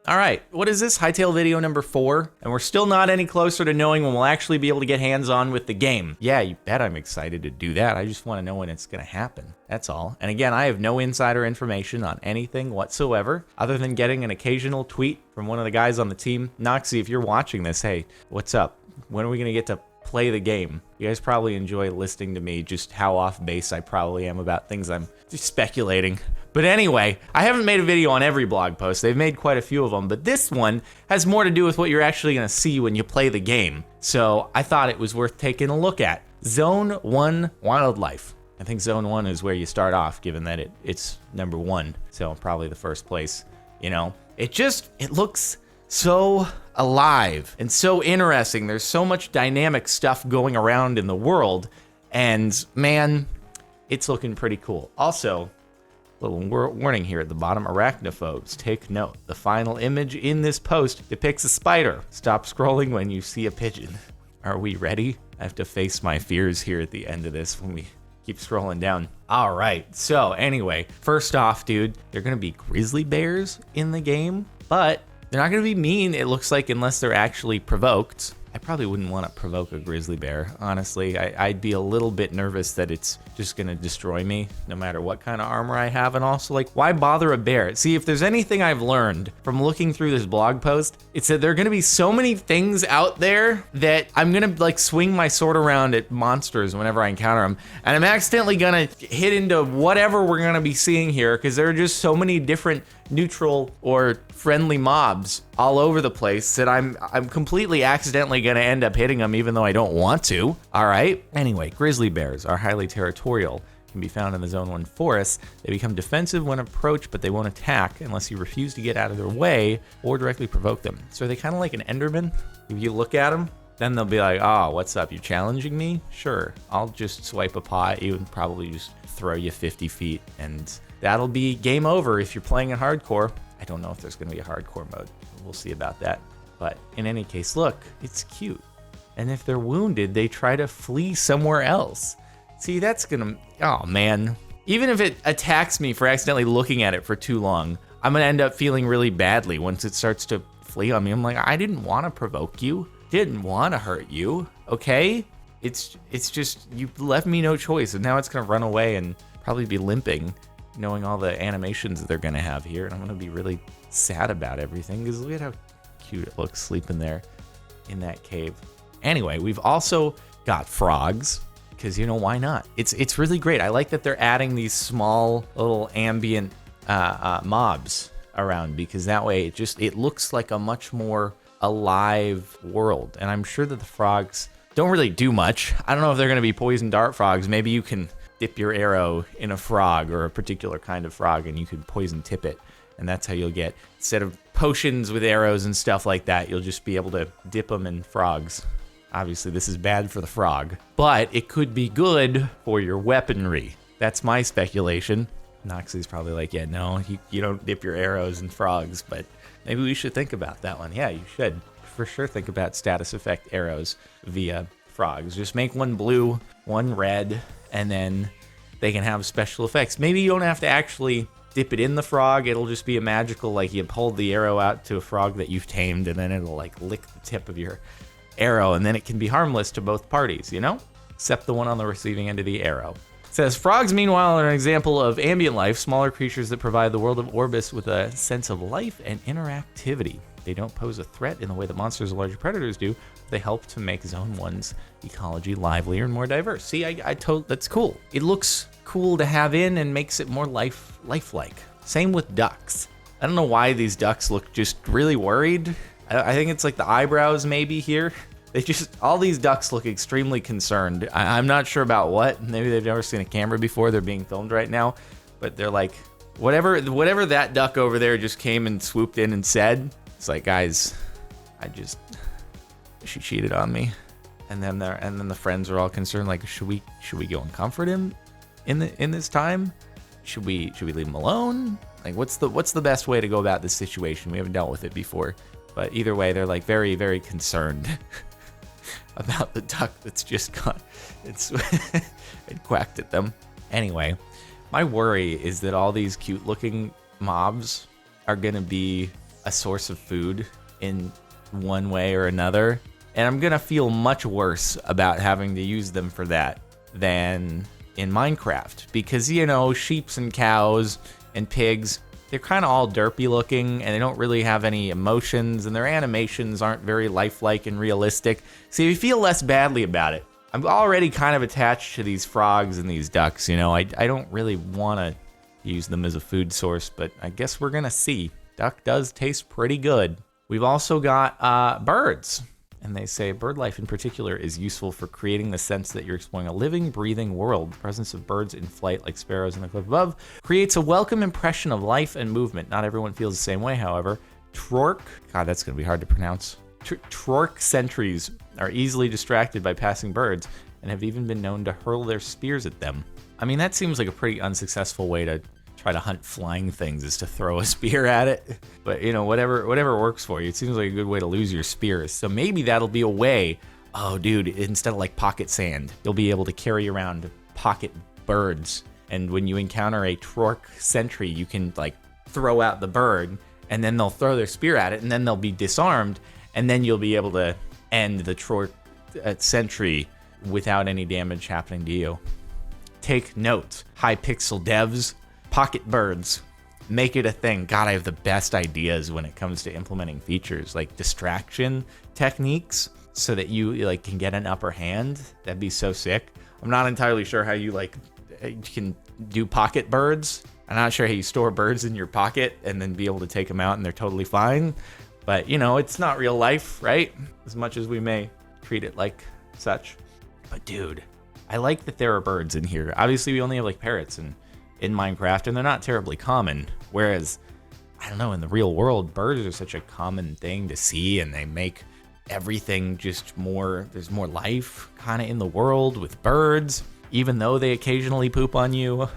All right, what is this? Hytale video number 4, and we're still not any closer to knowing when we'll actually be able to get hands-on with the game. Yeah, you bet I'm excited to do that. I just want to know when it's going to happen. That's all. And again, I have no insider information on anything whatsoever, other than getting an occasional tweet from one of the guys on the team. Noxie, if you're watching this, hey, what's up? When are we going to get to play the game? You guys probably enjoy listening to me just how off base I probably am about things I'm just speculating. But anyway, I haven't made a video on every blog post. They've made quite a few of them, but this one has more to do with what you're actually going to see when you play the game. So I thought it was worth taking a look at. Zone 1 Wildlife. I think Zone 1 is where you start off, given that it's number 1. So probably the first place, you know. It looks so alive and so interesting. There's so much dynamic stuff going around in the world, and man, it's looking pretty cool. Also, little warning here at the bottom, arachnophobes, take note. The final image in this post depicts a spider. Stop scrolling when you see a pigeon. Are we ready? I have to face my fears here at the end of this when we keep scrolling down. All right, so anyway, first off, dude, they're gonna be grizzly bears in the game, but they're not gonna be mean, it looks like, unless they're actually provoked. I probably wouldn't want to provoke a grizzly bear, honestly. I'd be a little bit nervous that it's just going to destroy me, no matter what kind of armor I have. And also, like, why bother a bear? See, if there's anything I've learned from looking through this blog post, it's that there are going to be so many things out there that I'm going to, like, swing my sword around at monsters whenever I encounter them. And I'm accidentally going to hit into whatever we're going to be seeing here, because there are just so many different neutral or friendly mobs all over the place that I'm completely accidentally going to end up hitting them even though I don't want to. All right. Anyway, grizzly bears are highly territorial, can be found in the Zone 1 forests. They become defensive when approached, but they won't attack unless you refuse to get out of their way or directly provoke them. So are they kind of like an Enderman? If you look at them, then they'll be like, oh, what's up? You challenging me? Sure. I'll just swipe a paw at you and probably just throw you 50 feet, and that'll be game over if you're playing in hardcore. I don't know if there's going to be a hardcore mode. We'll see about that. But in any case, look, it's cute. And if they're wounded, they try to flee somewhere else. See, that's going to... Oh, man. Even if it attacks me for accidentally looking at it for too long, I'm going to end up feeling really badly once it starts to flee on me. I'm like, I didn't want to provoke you. Didn't want to hurt you. Okay? It's just, you left me no choice. And now it's going to run away and probably be limping, knowing all the animations that they're going to have here. And I'm going to be really sad about everything, because look at how cute it looks sleeping there in that cave. Anyway, we've also got frogs, because, you know, why not? It's really great. I like that they're adding these small little ambient mobs around, because that way it looks like a much more alive world. And I'm sure that the frogs don't really do much. I don't know if they're going to be poison dart frogs. Maybe you can dip your arrow in a frog or a particular kind of frog and you can poison tip it. And that's how you'll get, instead of potions with arrows and stuff like that, you'll just be able to dip them in frogs. Obviously, this is bad for the frog, but it could be good for your weaponry. That's my speculation. Noxie's probably like, yeah, no, you don't dip your arrows in frogs, but maybe we should think about that one. Yeah, you should for sure think about status effect arrows via frogs. Just make one blue, one red, and then they can have special effects. Maybe you don't have to actually dip it in the frog. It'll just be a magical, like, you hold the arrow out to a frog that you've tamed, and then it'll, like, lick the tip of your arrow, and then it can be harmless to both parties, you know? Except the one on the receiving end of the arrow. It says, frogs, meanwhile, are an example of ambient life, smaller creatures that provide the world of Orbis with a sense of life and interactivity. They don't pose a threat in the way that monsters or larger predators do. They help to make Zone 1's ecology livelier and more diverse. See, that's cool. It looks cool to have in and makes it more lifelike. Same with ducks. I don't know why these ducks look just really worried. I think it's like the eyebrows maybe here. All these ducks look extremely concerned. I'm not sure about what. Maybe they've never seen a camera before. They're being filmed right now. But they're like, whatever that duck over there just came and swooped in and said, it's like, guys, she cheated on me. And then the friends are all concerned, like, should we go and comfort him in this time? Should we leave him alone? Like, what's the best way to go about this situation? We haven't dealt with it before. But either way, they're like very, very concerned about the duck that's just gone and quacked at them. Anyway, my worry is that all these cute looking mobs are gonna be a source of food in one way or another. And I'm gonna feel much worse about having to use them for that than in Minecraft. Because, you know, sheeps and cows and pigs, they're kind of all derpy looking and they don't really have any emotions and their animations aren't very lifelike and realistic. So you feel less badly about it. I'm already kind of attached to these frogs and these ducks, you know. I don't really want to use them as a food source, but I guess we're gonna see. Duck does taste pretty good. We've also got birds. And they say bird life in particular is useful for creating the sense that you're exploring a living, breathing world. The presence of birds in flight, like sparrows in the cliff above, creates a welcome impression of life and movement. Not everyone feels the same way, however. God, that's going to be hard to pronounce. Trork sentries are easily distracted by passing birds and have even been known to hurl their spears at them. I mean, that seems like a pretty unsuccessful way to try to hunt flying things, is to throw a spear at it. But, you know, whatever works for you. It seems like a good way to lose your spears. So maybe that'll be a way. Oh, dude, instead of like pocket sand, you'll be able to carry around pocket birds. And when you encounter a Trork sentry, you can like throw out the bird and then they'll throw their spear at it and then they'll be disarmed. And then you'll be able to end the Trork sentry without any damage happening to you. Take note, Hypixel devs. Pocket birds, make it a thing. God, I have the best ideas when it comes to implementing features like distraction techniques so that you like can get an upper hand. That'd be so sick. I'm not entirely sure how you can do pocket birds. I'm not sure how you store birds in your pocket and then be able to take them out and they're totally fine. But, you know, it's not real life, right? As much as we may treat it like such. But dude, I like that there are birds in here. Obviously, we only have like parrots in Minecraft, and they're not terribly common. Whereas, I don't know, in the real world, birds are such a common thing to see, and they make everything just more, there's more life kind of in the world with birds, even though they occasionally poop on you.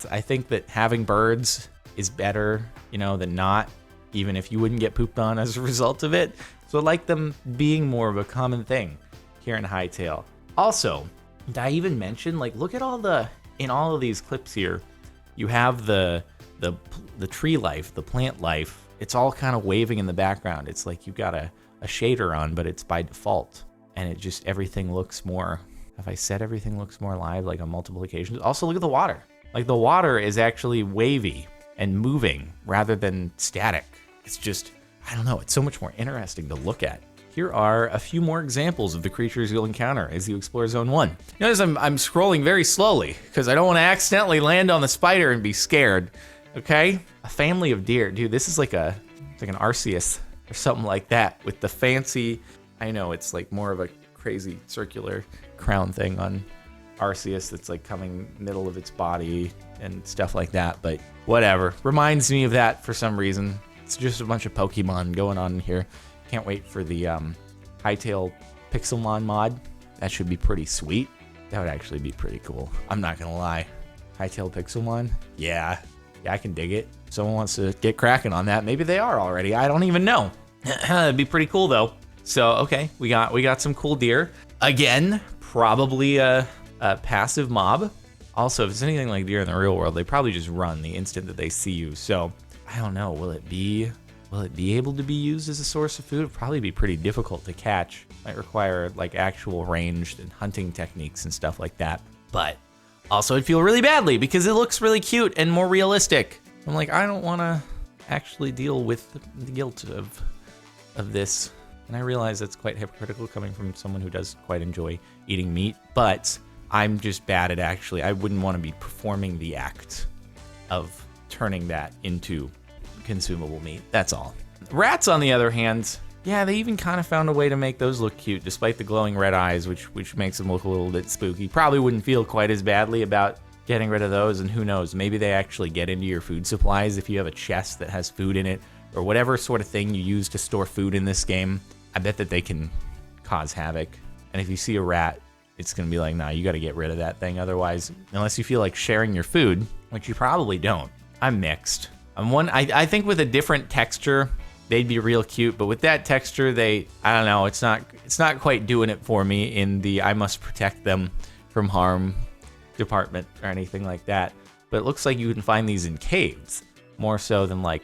I think that having birds is better, you know, than not, even if you wouldn't get pooped on as a result of it. So I like them being more of a common thing here in Hytale. Also, did I even mention, like, look at in all of these clips here, you have the tree life, the plant life. It's all kind of waving in the background. It's like you've got a shader on, but it's by default. And it just, everything looks more, have I said everything looks more alive like on multiple occasions? Also, look at the water. Like the water is actually wavy and moving rather than static. It's just, I don't know, it's so much more interesting to look at. Here are a few more examples of the creatures you'll encounter as you explore Zone 1. Notice I'm scrolling very slowly because I don't want to accidentally land on the spider and be scared, okay? A family of deer. Dude, this is like an Arceus or something like that with the fancy, I know it's like more of a crazy circular crown thing on Arceus that's like coming middle of its body and stuff like that, but whatever. Reminds me of that for some reason. It's just a bunch of Pokemon going on in here. Can't wait for the Hytale Pixelmon mod. That should be pretty sweet. That would actually be pretty cool. I'm not gonna lie. Hytale Pixelmon? Yeah, I can dig it. If someone wants to get cracking on that, maybe they are already. I don't even know. That'd be pretty cool though. So, okay, we got some cool deer. Again, probably a passive mob. Also, if it's anything like deer in the real world, they probably just run the instant that they see you. So, I don't know, will it be able to be used as a source of food? It'd probably be pretty difficult to catch. Might require like actual ranged and hunting techniques and stuff like that. But also I'd feel really badly because it looks really cute and more realistic. I'm like, I don't want to actually deal with the guilt of this. And I realize that's quite hypocritical coming from someone who does quite enjoy eating meat, but I'm just bad at I wouldn't want to be performing the act of turning that into consumable meat. That's all. Rats, on the other hand, yeah, they even kind of found a way to make those look cute, despite the glowing red eyes, which makes them look a little bit spooky. Probably wouldn't feel quite as badly about getting rid of those, and who knows, maybe they actually get into your food supplies if you have a chest that has food in it, or whatever sort of thing you use to store food in this game. I bet that they can cause havoc. And if you see a rat, it's gonna be like, nah, you gotta get rid of that thing. Otherwise, unless you feel like sharing your food, which you probably don't. I'm mixed. I think with a different texture, they'd be real cute, but with that texture, I don't know, it's not quite doing it for me in the I must protect them from harm department or anything like that. But it looks like you can find these in caves, more so than like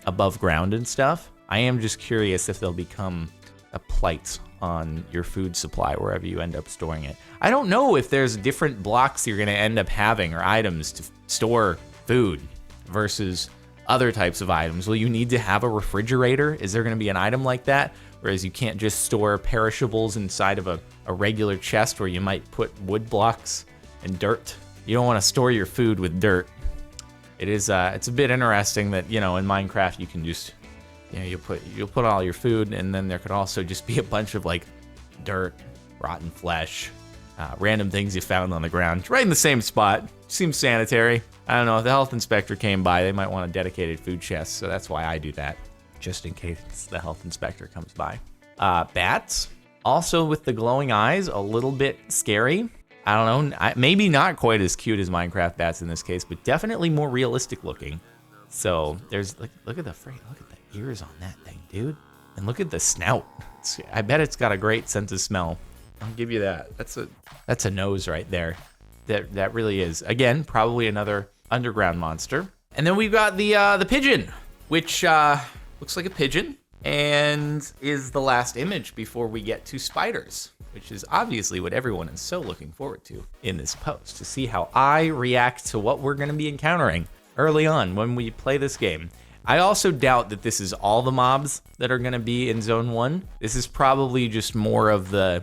above ground and stuff. I am just curious if they'll become a plight on your food supply wherever you end up storing it. I don't know if there's different blocks you're going to end up having or items to store food versus other types of items. Will you need to have a refrigerator? Is there going to be an item like that? Whereas you can't just store perishables inside of a regular chest where you might put wood blocks and dirt. You don't want to store your food with dirt. It's a bit interesting that, in Minecraft you can just, you'll put all your food, and then there could also just be a bunch of like dirt, rotten flesh, random things you found on the ground, right in the same spot. Seems sanitary. I don't know, if the health inspector came by, they might want a dedicated food chest, so that's why I do that, just in case the health inspector comes by. Bats, also with the glowing eyes, a little bit scary. I don't know, maybe not quite as cute as Minecraft bats in this case, but definitely more realistic looking. So there's, look at the ears on that thing, dude. And look at the snout. I bet it's got a great sense of smell. I'll give you that. That's a nose right there. That really is. Again, probably another underground monster. And then we've got the pigeon, which looks like a pigeon and is the last image before we get to spiders, which is obviously what everyone is so looking forward to in this post, to see how I react to what we're going to be encountering early on when we play this game. I also doubt that this is all the mobs that are going to be in Zone 1. This is probably just more of the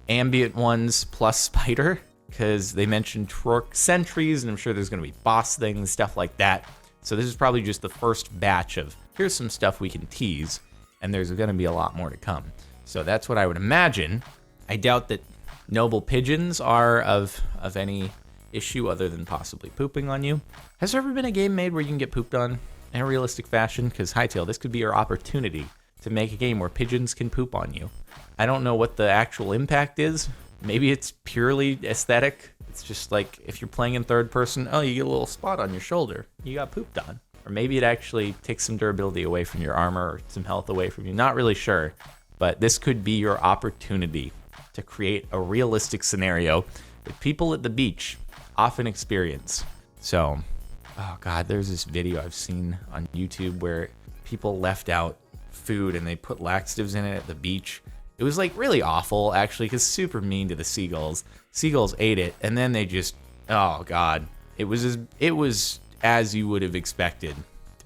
ambient ones plus spider, because they mentioned Torque sentries, and I'm sure there's going to be boss things, stuff like that. So this is probably just the first batch of, here's some stuff we can tease, and there's going to be a lot more to come. So that's what I would imagine. I doubt that noble pigeons are of any issue other than possibly pooping on you. Has there ever been a game made where you can get pooped on in a realistic fashion? Because Hytale, this could be your opportunity to make a game where pigeons can poop on you. I don't know what the actual impact is. Maybe it's purely aesthetic. It's just like if you're playing in third person, oh, you get a little spot on your shoulder. You got pooped on. Or maybe it actually takes some durability away from your armor or some health away from you. Not really sure. But this could be your opportunity to create a realistic scenario that people at the beach often experience. So, oh God, there's this video I've seen on YouTube where people left out food and they put laxatives in it at the beach. It was like really awful, actually, because super mean to the seagulls. Seagulls ate it, and then they just, oh God, it was as you would have expected.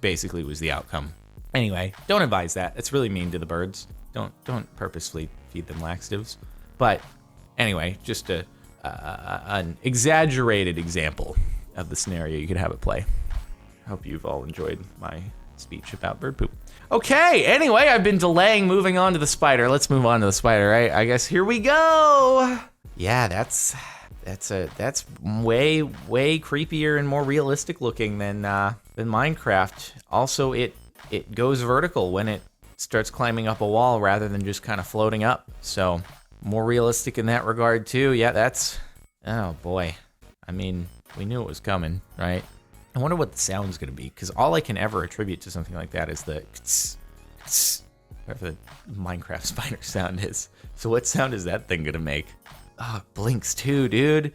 Basically, was the outcome. Anyway, don't advise that. It's really mean to the birds. Don't purposefully feed them laxatives. But anyway, just an exaggerated example of the scenario you could have it play. Hope you've all enjoyed my speech about bird poop. Okay, anyway, I've been delaying moving on to the spider. Let's move on to the spider, right? I guess here we go. Yeah, that's way creepier and more realistic looking than Minecraft. Also, it goes vertical when it starts climbing up a wall rather than just kind of floating up. So more realistic in that regard too. Yeah, that's, oh boy. I mean, we knew it was coming, right? I wonder what the sound's gonna be, because all I can ever attribute to something like that is the whatever the Minecraft spider sound is. So what sound is that thing gonna make? Oh, it blinks too, dude.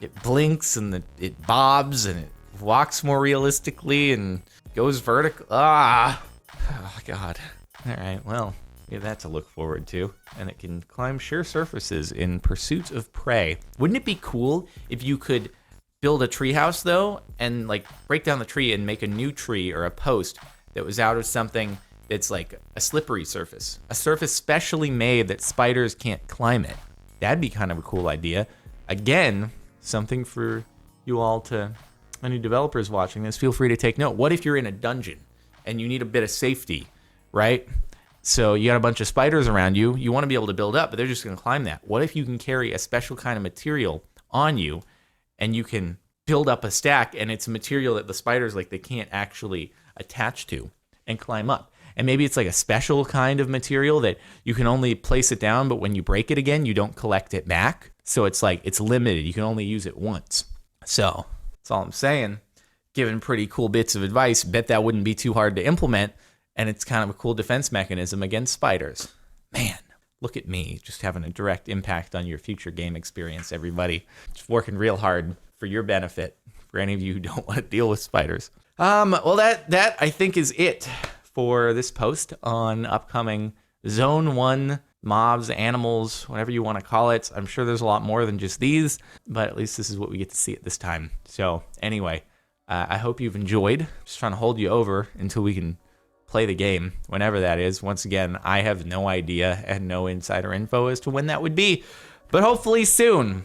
It blinks and it bobs and it walks more realistically and goes vertical. Oh God. All right, well, we have that to look forward to. And it can climb sheer surfaces in pursuit of prey. Wouldn't it be cool if you could build a treehouse though, and like break down the tree and make a new tree or a post that was out of something that's like a slippery surface, a surface specially made that spiders can't climb it? That'd be kind of a cool idea. Again, something for you all to, any developers watching this, feel free to take note. What if you're in a dungeon and you need a bit of safety, right? So you got a bunch of spiders around you. You want to be able to build up, but they're just going to climb that. What if you can carry a special kind of material on you, and you can build up a stack, and it's a material that the spiders, like, they can't actually attach to and climb up. And maybe it's like a special kind of material that you can only place it down, but when you break it again, you don't collect it back. So it's like, it's limited. You can only use it once. So that's all I'm saying. Giving pretty cool bits of advice. Bet that wouldn't be too hard to implement. And it's kind of a cool defense mechanism against spiders. Man, look at me, just having a direct impact on your future game experience, everybody. Just working real hard for your benefit, for any of you who don't want to deal with spiders. Well, that I think is it for this post on upcoming Zone 1 mobs, animals, whatever you want to call it. I'm sure there's a lot more than just these, but at least this is what we get to see at this time. So anyway, I hope you've enjoyed. Just trying to hold you over until we can play the game, whenever that is. Once again, I have no idea and no insider info as to when that would be, but hopefully soon.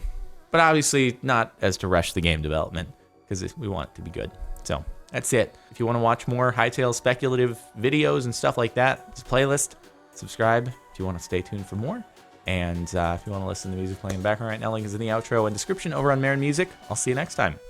But obviously not as to rush the game development, because we want it to be good. So that's it. If you want to watch more Hytale speculative videos and stuff like that, it's a playlist. Subscribe if you want to stay tuned for more. And if you want to listen to music playing in the background right now, link is in the outro and description over on Marin Music. I'll see you next time.